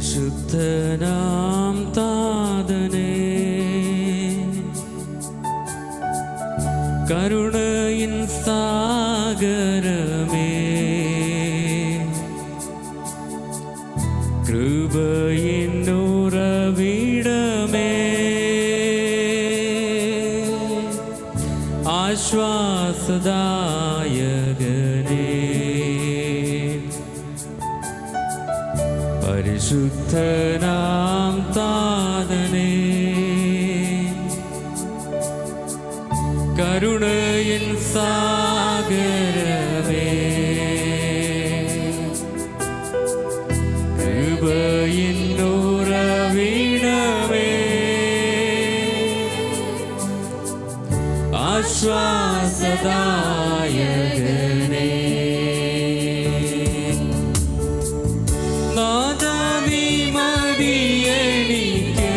പരിശുദ്ധനാം താതനേ, കരുണയിൻ സാഗരമേ, കൃപയിൻ ഉറവിടമേ, ആശ്വാസദായകനേ, പരിശുദ്ധനാം താതനേ, കരുണയിൻ സാഗരമേ, കൃപയിൻ ഉറവിടമേ, ആശ്വാസദായകനേ, നാഥാനീ മതിയെനിക്ക്,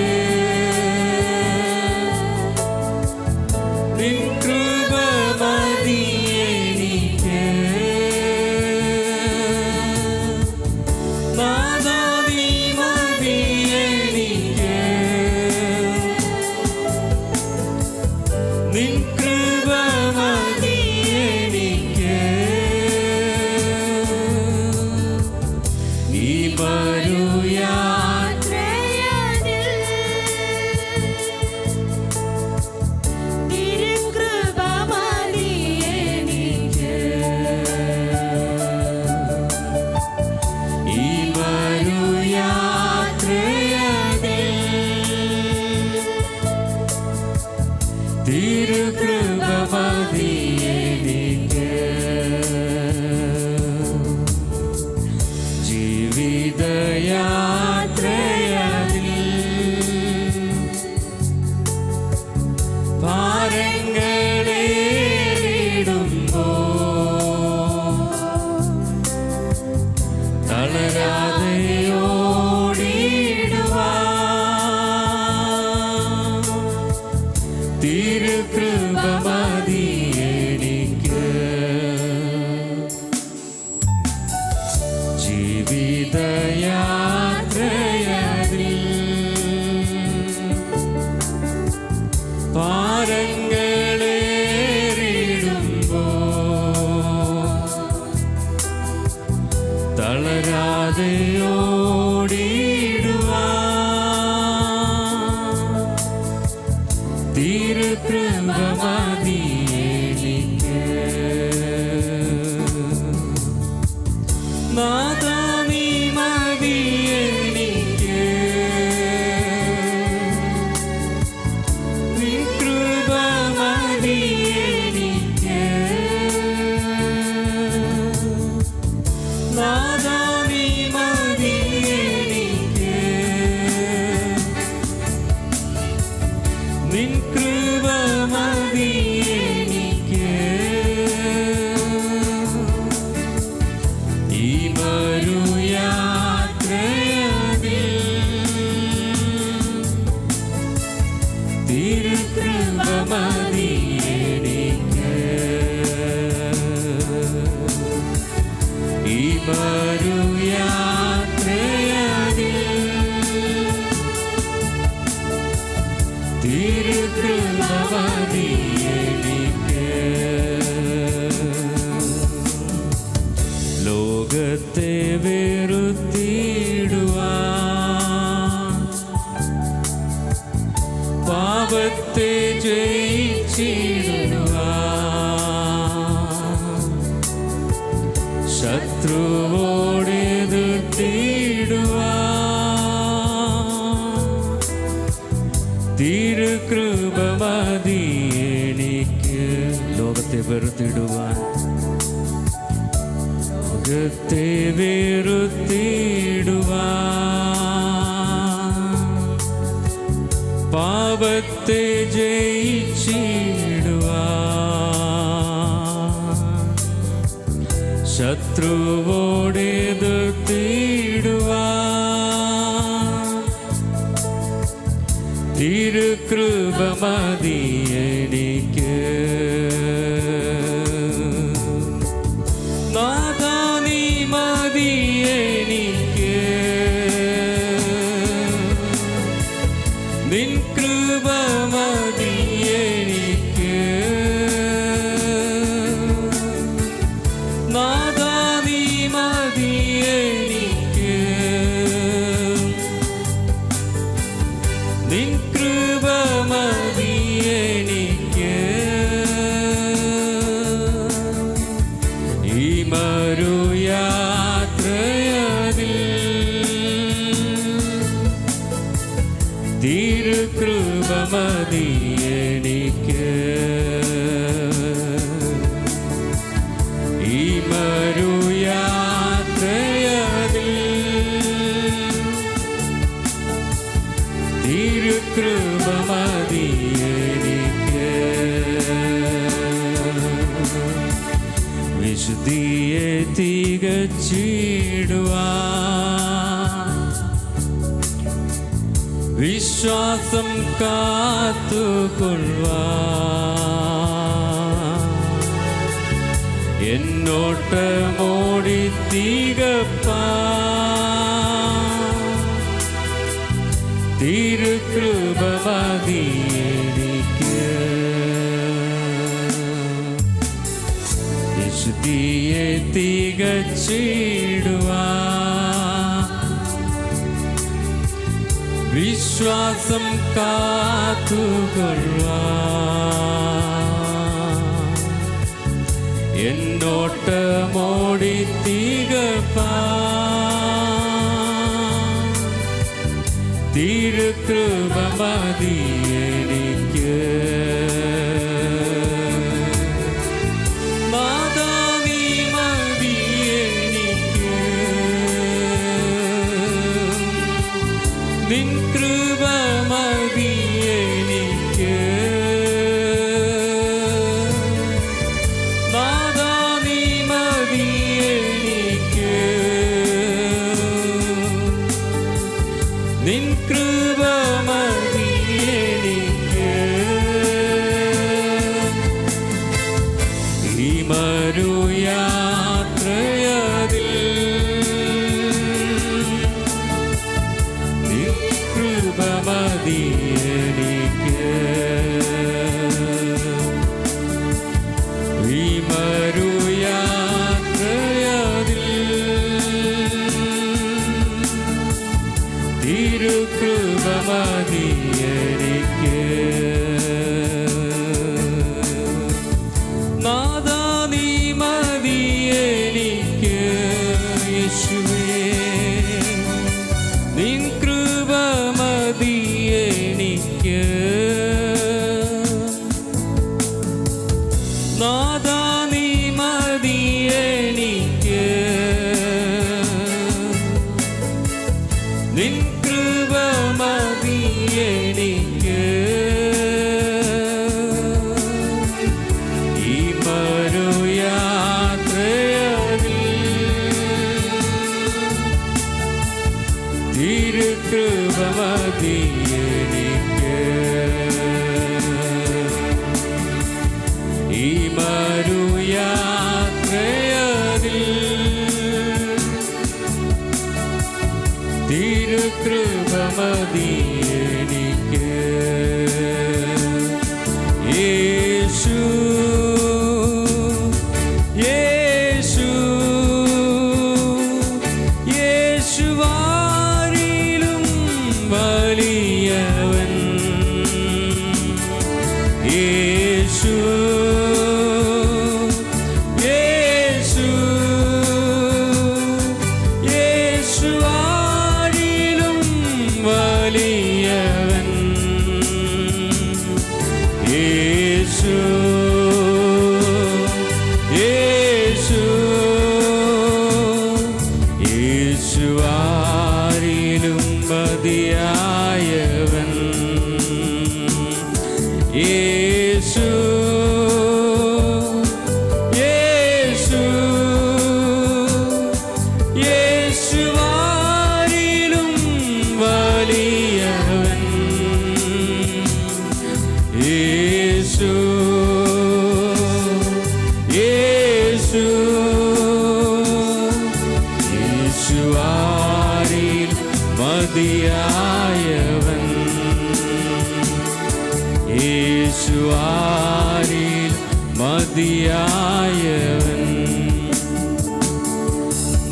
നിൻ കൃപ മതിയെനിക്ക്, നാഥാനീ മതിയെനിക്ക്, നിൻ കൃപ മതിയെനിക്ക്, ഈ യാത്രയതിൽ തിരുകൃപ മതിയെനിക്ക്, ഈ യാത്രയതിൽ തിരുകൃപ മതിയെനിക്ക്, ജീവിതയാത്രയതിൽ ഭാരങ്ങളേറിടുമ്പോൾ തളരാതെ ഓടിടുവാൻ തിരുകൃപ മതിയെനിക്ക്, ജീവിതയാത്രയതിൽ ഭാരങ്ങളേറിടുമ്പോൾ തളരാതെ ഓടിടുവാൻ തിരുകൃപ മതിയെനിക്ക്, നാഥാനീ മതിയെനിക്ക്, നിൻ കൃപ മതിയെനിക്ക്, നാഥാനീ മതിയെനിക്ക്, നിൻ കൃപ മതിയെനിക്ക്, ഈ യാത്രയതിൽ തിരുകൃപ മതിയെനിക്ക്, ഈ യാത്രയതിൽ തിരുകൃപ മതിയെനിക്ക്, ലോകത്തെ വെറുത്തിടുവാൻ, പാപത്തെ ജയിച്ചിടുവാൻ, ശത്രുവോട് എതിർത്തിടുവാൻ തിരുകൃപ മതിയെനിക്ക്, ലോകത്തെ വെറുത്തിടുവാൻ, ലോകത്തെ വെറുത്തിടുവാൻ, പാപത്തെ ജയിച്ചിടുവാൻ, ശത്രുവോട് എതിർത്തിടുവാൻ തിരുകൃപ മതിയെനിക്ക്, നാഥാനീ മതിയെനിക്ക്, തിരുകൃപ മതി എനിക്ക് ഈ മരുയാത്രയതിൽ തിരുകൃപ മതി എനിക്ക് വിശുദ്ധിയെ തികച്ചിടുവാൻ വിശ്വാസം കാത്തുകൊള്ളുവാൻ എന്നോട്ടമോടി തികപ്പാൻ തിരുകൃപ മതി എനിക്ക് വിശുദ്ധിയെ തികച്ചിടുവാൻ വിശ്വാസം കാത്തുകൊള്ളുവാൻ എന്നോട്ടമോടി തികപ്പാൻ തിരുകൃപ മതി എനിക്ക് നിൻ കൃപ മതി എനിക്ക് നാഥാ നീ മതി എനിക്ക് നിൻ കൃപ മതി എനിക്ക് ഈ മരുയാത്രയതിൽ മതി എനിക്ക് ഈ മരുയാത്രയതിൽ തിരുകൃപ മതി എനിക്ക് നാഥാ നീ മതി എനിക്ക് യേശുവേ നിൻ കൃപ മതി എനിക്ക് നാഥാ നീ മതി എനിക്ക് നിൻ കൃപ മതി എനിക്ക് ഈ മരുയാത്രയതിൽ തിരുകൃപ മതി എനിക്ക് ഈ മരുയാത്രയതിൽ തിരുകൃപ മതി എനിക്ക് യേശു യേശു യേശുവാരിലും വലിയവൻ യേശു യേശു യേശുവാരിലും വലിയവൻ യേശു യേശു യേശുവാരിലും മതിയായവൻ യേശു യേശു യേശുവാരിലും വലിയവൻ യേശു യേശു യേശുവാരിൽ മതിയായവൻ യേശുവാരിൽ മതിയായവൻ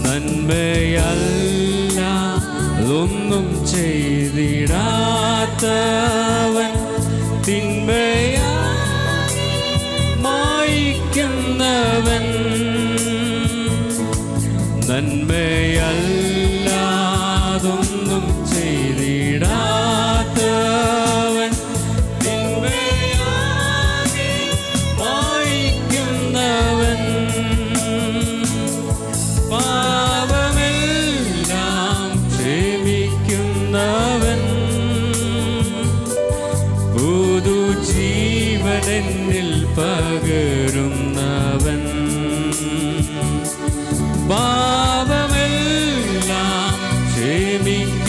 നന്മയല്ല ഒന്നും ചെയ്തിടാത്തവൻ തിന്മയാ മായ്ക്കുന്നവൻ നന്മയല്ല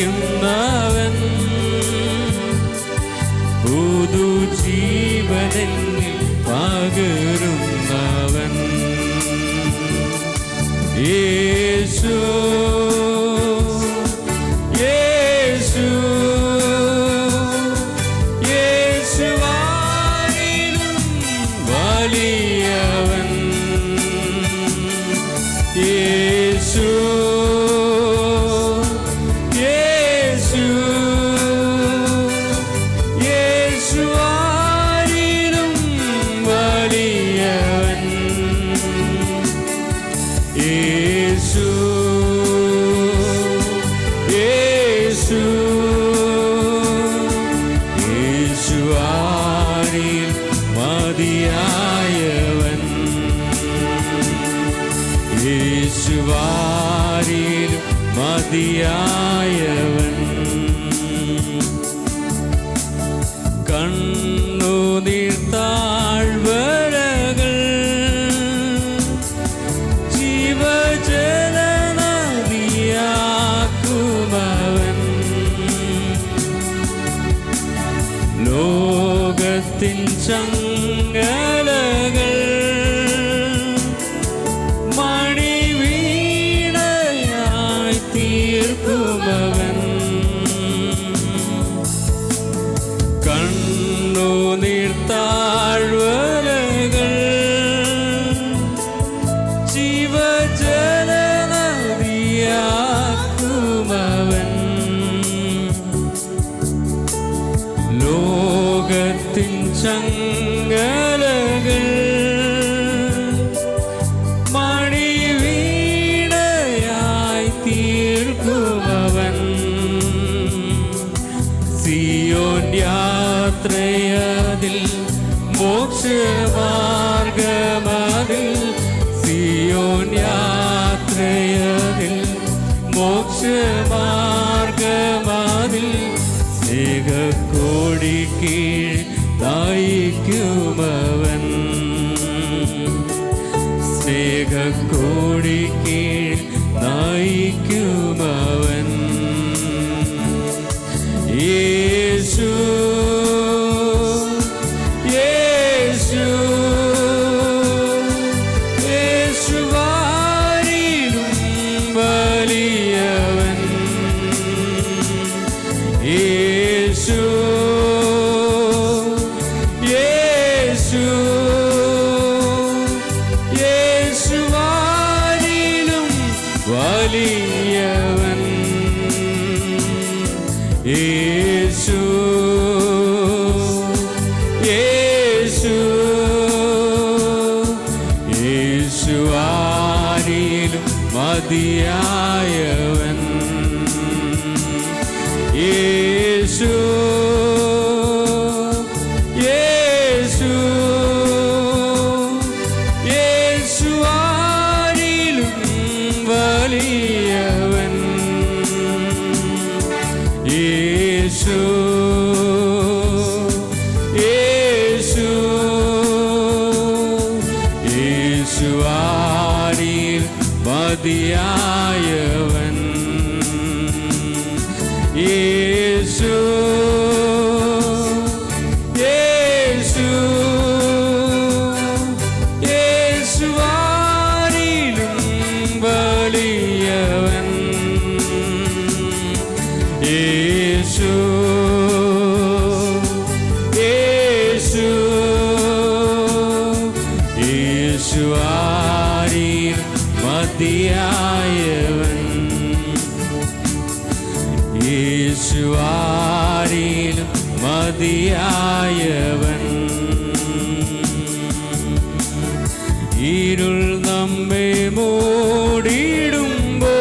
ജീവിക്കുന്നവൻ പുതുജീവനെന്നിൽ പകരുന്നവൻ യേശു യേശു യേശുവാനിലും വലിയവൻ യേശു യേശു യേശുവാനിലും വലിയവൻ യേശു യേശു യേശുവാനിൽ മതിയായവൻ യേശുവാനിൽ മതിയായവൻ കണ്ണുനീർ താഴ്വരകൾ ജീവജല നദിയാക്കുമവൻ ലോകത്തിൻ ചങ്ങലകൾ മണിവീണയായി തീർക്കുമവൻ കണ്ണുനീർ താഴ്വരകൾ ജീവജല നദിയാക്കുമവൻ ലോകത്തിൻ ചങ്ങലകൾ മണിവീണയായി തീർക്കുമവൻ സിയോൻ യാത്രയതിൽ മോക്ഷമാർഗമതിൽ സിയോൻ യാത്രയതിൽ മോക്ഷമാർഗമതിൽ സ്നേഹക്കോടി കീഴ് നയിക്കുമവൻ സ്നേഹക്കോടി കീഴ് നയിക്കുമവൻ യേശു യേശു യേശുവാനിലും വലിയവൻ യേശു യേശു യേശുവാനിലും വലിയവൻ യേശു യേശു യേശുവാനിലും മതിയായവൻ യേശു യേശു യേശുവാനിലും വലിയവൻ യേശു യേശു യേശുവാനിൽ മതിയായവൻ യേശു യേശു യേശുവാനിലും വലിയവൻ യേശു യേശു യേശുവാനിൽ മതിയായവൻ യേശുവാനിലും മതിയായവൻ ഇരുൾ നമ്മെ മൂടിയിടുമ്പോ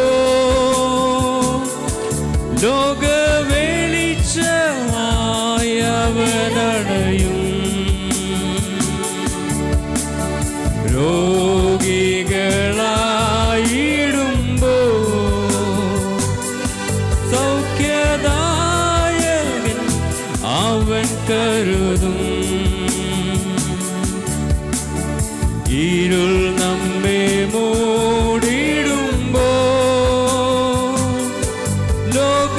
ലോകവെളിച്ചമായവനടയും രോഗികളായിടുമ്പോ സൗഖ്യദായകൻ അവൻ കരുതും ഇരുൾ നമ്മെ മൂടിയിടുമ്പോ ലോക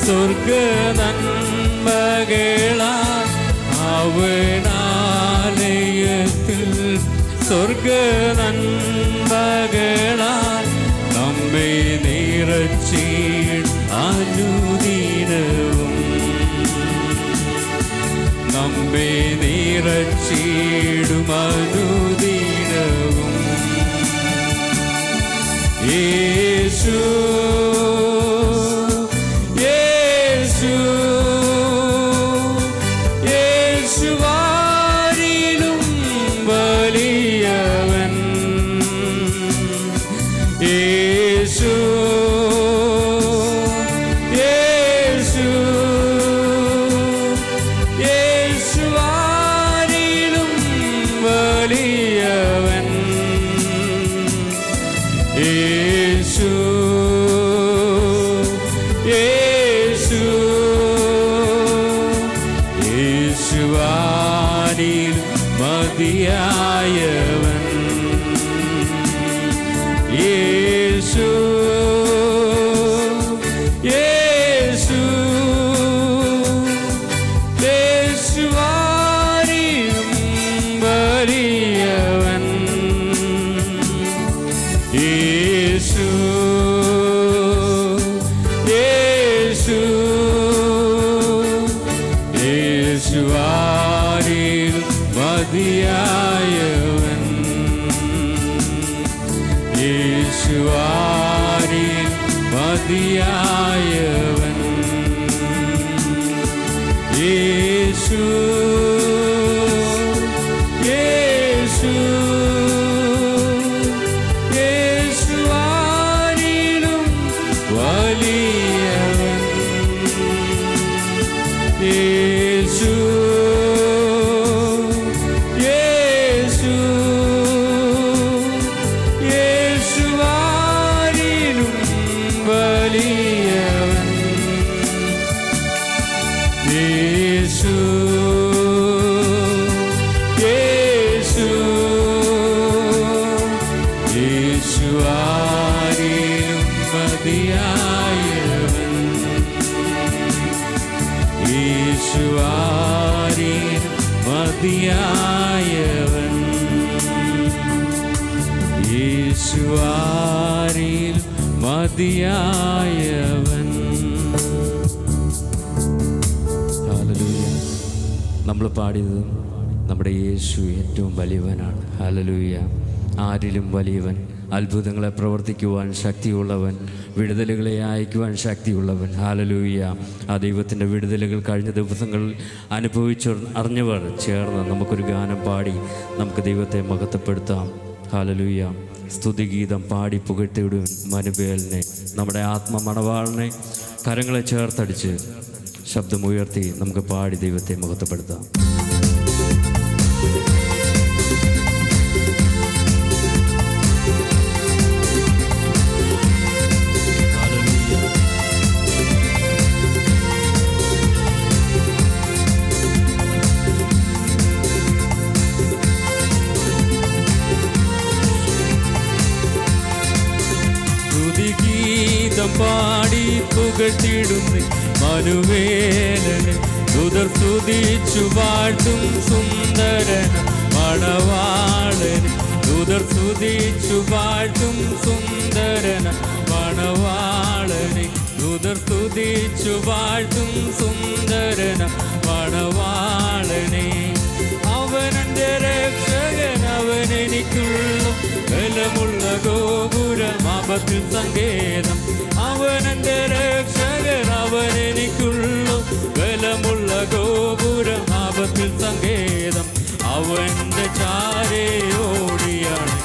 സ്വർഗ നന്മകളാൽ അവനാലയത്തിൽ സ്വർഗ നന്മകളാൽ നമ്മെ നിറച്ചിടും അനുദിനവും നമ്മെ നിറച്ചിടും അനുദിനവും യേശു യേശു യേശുവാരിലും വലിയവൻ യേശു യേശു യേശുവാരിലും വലിയവൻ യേശു യേശു യേശുവാനിൽ മതിയായവൻ യേശു യേശു യേശുവാനിലും വലിയവൻ യേശു യേശു യേശുവാനിൽ മതിയായവൻ യേശുവാനിൽ മതിയായവൻ യേശു യേശു യേശുവാനിലും വലിയവൻ യേശു യേശു യേശുവാനിലും വലിയവൻ യേശു യേശു യേശുവാനിലും മതിയായവൻ യേശുവാനിലും മതിയായവൻ യേശുവാനിൽ മതിയായവൻ. ഹല്ലേലൂയ. നമ്മൾ പാടിയത് നമ്മുടെ യേശു ഏറ്റവും വലിയവനാണ്. ഹല്ലേലൂയ. ആരിലും വലിയവൻ, അത്ഭുതങ്ങളെ പ്രവർത്തിക്കുവാൻ ശക്തിയുള്ളവൻ, വിടുതലുകളെ അയക്കുവാൻ ശക്തിയുള്ളവൻ. ഹല്ലേലൂയ. ആ ദൈവത്തിൻ്റെ വിടുതലുകൾ കഴിഞ്ഞ ദിവസങ്ങളിൽ അറിഞ്ഞവർ ചേർന്ന് നമുക്കൊരു ഗാനം പാടി നമുക്ക് ദൈവത്തെ മഹത്വപ്പെടുത്താം. ഹല്ലേലൂയ. സ്തുതിഗീതം പാടി പുകഴ്ത്തിയിടും മനുവേലിനെ, നമ്മുടെ ആത്മമണവാളനെ കരങ്ങളെ ചേർത്തടിച്ച് ശബ്ദമുയർത്തി നമുക്ക് പാടി ദൈവത്തെ മഹത്വപ്പെടുത്താം. സ്തുതിഗീതം പാടി പുകഴ്ത്തിയിടുന്നു മനുവേലനെ, ദൂതർ സ്തുതിച്ചു വാഴ്ത്തും സുന്ദരൻ മണവാളനെ, ദൂതർ സ്തുതിച്ചു വാഴ്ത്തും സുന്ദരൻ മണവാളനെ, ദൂതർ സ്തുതിച്ചു വാഴ്ത്തും സുന്ദരൻ മണവാളനെ. അവനെൻ്റെ രക്ഷകൻ, അവനെനിക്കുള്ള ബലമുള്ള ഗോപുരം, ആപത്തിൽ സങ്കേതം. അവനെൻ്റെ രക്ഷകൻ, അവനെനിക്കുള്ള ബലമുള്ള ഗോപുരം, ആപത്തിൽ സങ്കേതം. അവൻ്റെ ചാരേ ഓടിയാണ്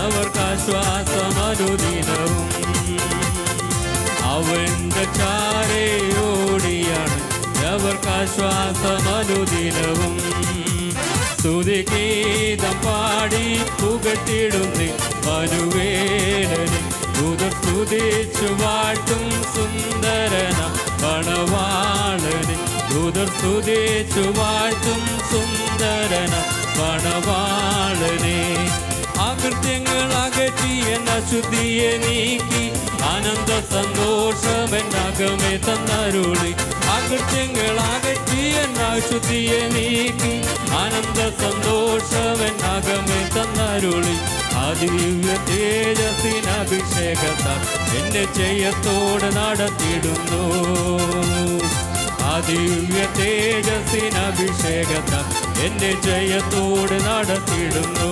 അവർക്കാശ്വാസമനുദിനവും, അവൻ്റെ ചാരേ ഓടിയാണ് അവർക്കാശ്വാസമനുദിനവും. സ്തുതിഗീതം പാടി പുകഴ്ത്തിയിടുന്നു മനുവേലനെ, ദൂതർ സ്തുതിച്ചു വാഴ്ത്തും സുന്ദരന മണവാളനെ, ദൂതർ സ്തുതിച്ചു വാഴ്ത്തും സുന്ദരന മണവാളനെ. അകൃത്യങ്ങൾ അകറ്റി എന്ന ശുദ്ധിയെ നീക്കി അനന്ത സന്തോഷമെന്നകമേ തന്നരുളി അകൃത്യങ്ങൾ അകറ്റി എന്നാശുദ്ധിയെ നീക്കി ആനന്ദ സന്തോഷമെന്നകമേ തന്നരുളി ദിവ്യ തേജസ്സിനഭിഷേകത്താൽ എന്റെ ജയത്തോടെ നടത്തിയിടുന്നു ദിവ്യ തേജസ്സിനഭിഷേകത്താൽ എന്റെ ജയത്തോടെ നടത്തിയിടുന്നു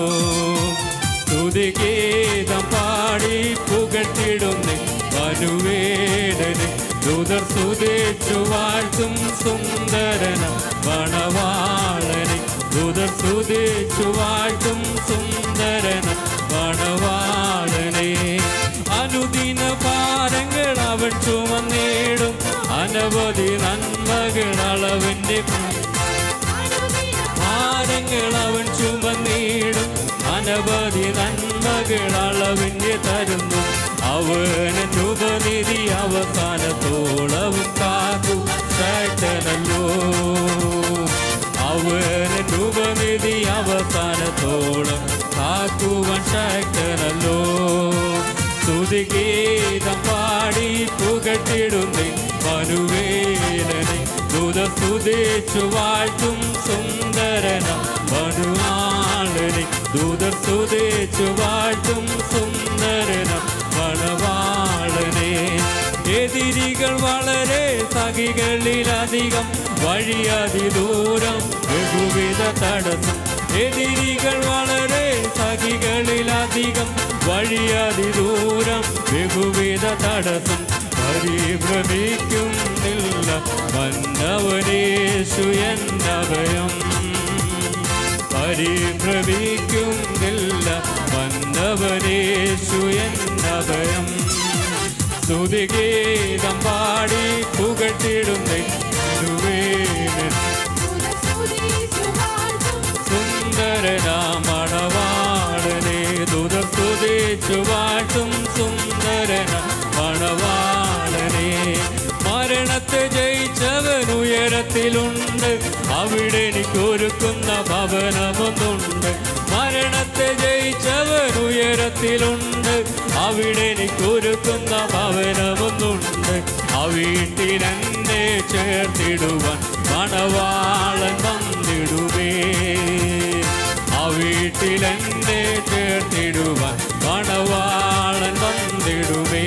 സ്തുതിഗീതം പാടി പുകഴ്ത്തിടുന്നേ വനുവേടനെ ദൂതർ സ്തുതിച്ചു വാഴ്ത്തും സുന്ദരന മണവാളനെ ദൂതർ സ്തുതിച്ചു വാഴ്ത്തും സുന്ദരന മണവാളനെ അനുദിന ഭാരങ്ങൾ അവൻ ചുമന്നേടും അനവധി നന്മകൾ അളവിന്റെ ഭാരങ്ങൾ അവൻ ചുമന്നേടും അനവധി നന്മകൾ അളവിന്റെ തരുന്നു അവന് ഉപനിധി അവസാനത്തോളവും കാത്തു ശക്തനല്ലോ അവന് ഉപനിധി അവസാനത്തോളം കാക്കുവൻ ശക്തനല്ലോ സ്തുതിഗീതം പാടി പുകഴ്ത്തിടുന്നേ വനുവേലനെ ദൂത സ്തുതിച്ചു വാഴ്ത്തും സുന്ദരന വനുവാളനെ ദൂത സ്തുതിച്ചു വാഴ്ത്തും സുന്ദരന വനവാളനെ എതിരികൾ വളരെ സഖികളിലധികം വഴിയതിദൂരം ബഹുവിധ തടസ്സം എതിരികൾ വളരെ സഖികളിലധികം വഴിയതിദൂരം ബഹുവിധ തടസ്സം പരിഭ്രമിക്കുന്നില്ല വന്നവനേശു എന്നഭയം പരിഭ്രമിക്കുന്നില്ല വന്നവനേശു എന്നഭയം സ്തുതിഗീതം പാടി പുകഴ്ത്തിടുന്നേ സുന്ദരനാമണവാളനെ ദൂതർ സ്തുതിച്ചു വാഴ്ത്തും സുന്ദരന മണവാളനെ മരണത്തെ ജയിച്ചവൻ ഉയരത്തിലുണ്ട് അവിടെ എനിക്കൊരുക്കുന്ന ഭവനമൊന്നുണ്ട് മരണത്തെ ജയിച്ചവൻ ഉയരത്തിലുണ്ട് അവിടെ എനിക്കൊരുക്കുന്ന ഭവനമൊന്നുണ്ട് ആ വീട്ടിലെന്നെ ചേർത്തിടുവാൻ മണവാളൻ വന്നിടുമേ ആ വീട്ടിലെന്നെ ചേർത്തിടുവാൻ മണവാളൻ വന്നിടുമേ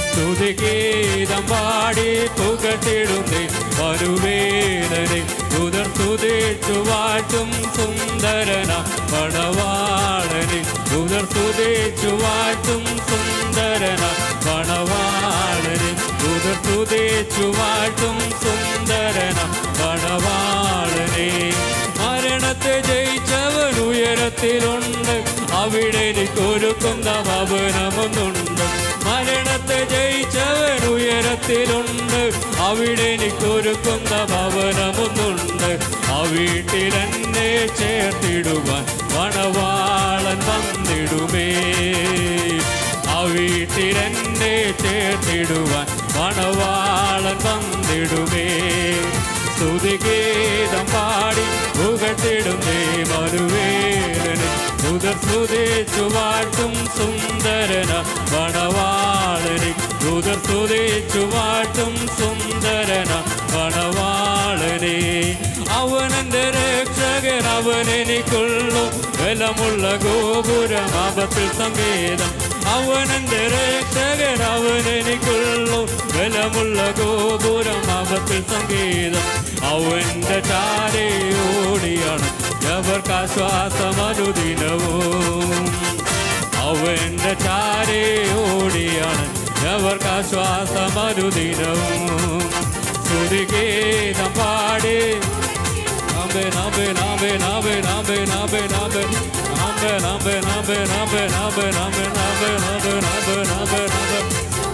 സ്തുതിഗീതം പാടി പുകഴ്ത്തിടുന്നേ വരുവേലനെ ദൂതർ സ്തുതിച്ചു വാഴ്ത്തും സുന്ദരന മണവാളനെ ദൂതർ സ്തുതിച്ചു വാഴ്ത്തും സുന്ദരന മണവാളനെ ദൂതർ സ്തുതിച്ചു വാഴ്ത്തും സുന്ദരന മണവാളനെ മരണത്തെ ജയിച്ചവൻ ഉയരത്തിലുണ്ട് അവിടെ എനിക്കൊരുക്കുന്ന ഭവനമൊന്നുണ്ട് മരണത്തെ ജയിച്ചവൻ ഉയരത്തിലുണ്ട് അവിടെ എനിക്കൊരുക്കുന്ന ഭവനമൊന്നുണ്ട് ആ വീട്ടിലെന്നെ ചേർത്തിടുവാൻ മണവാളൻ വന്നിടുമേ ആ വീട്ടിലെന്നെ ചേർത്തിടുവാൻ മണവാളൻ വന്നിടുമേ സ്തുതിഗീതം പാടി പുകഴ്ത്തിടുന്നേ മരുവേലനെ ദൂതർ സ്തുതിച്ചു വാഴ്ത്തും സുന്ദരന മണവാളനെ ദൂതർ സ്തുതിച്ചു വാഴ്ത്തും സുന്ദരന മണവാളനെ അവനെന്റെ രക്ഷകൻ അവനെനിക്കുള്ളു ബലമുള്ള ഗോപുരം ആപത്തിൽ സംവേദം അവനെന്റെ രക്ഷകൻ അവനെനിക്കുള്ളു ബലമുള്ള ഗോപുരം ആപത്തിൽ സംഗീതം അവന്റെ ചാരേ ഓടിയാണ് അവർക്കാശ്വാസമനുദിനവും അവന്റെ ചാരേ ഓടിയാണ് അവർക്കാശ്വാസമനുദിനവും സ്തുതിഗീതം പാടി നാമ്പേ നാമ്പേ നാമ്പേ നാമ്പേ നാമ്പേ നാമ്പേ നാമ്പേ നാമ്പേ നാമ്പേ നാമ്പേ നാമ്പേ നാമ്പേ നാമ്പേ നാമ്പേ നാമ്പേ നാമ്പേ നാമ്പേ നാമ്പേ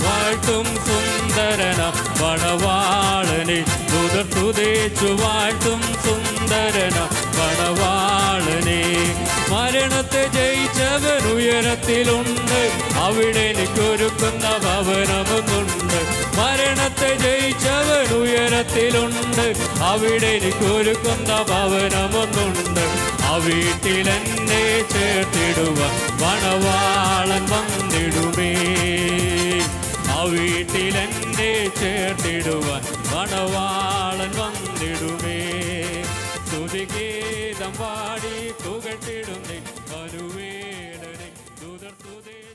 വാഴ്ത്തും സുന്ദരന മണവാളനെ ദൂതർ സ്തുതിച്ചു വാഴ്ത്തും സുന്ദരന മണവാളനെ മരണത്തെ ജയിച്ചവൻ ഉയരത്തിലുണ്ട് അവിടെ എനിക്കൊരുക്കുന്ന ഭവനമൊന്നുണ്ട് മരണത്തെ ജയിച്ചവൻ ഉയരത്തിലുണ്ട് അവിടെ എനിക്കൊരുക്കുന്ന ഭവനമൊന്നുണ്ട് ആ വീട്ടിലെന്നെ ചേർത്തിടുവാൻ മണവാളൻ വന്നിടുമേ ആ மணவாளன் வந்திடுமே துதிகீதம் பாடி புகழ்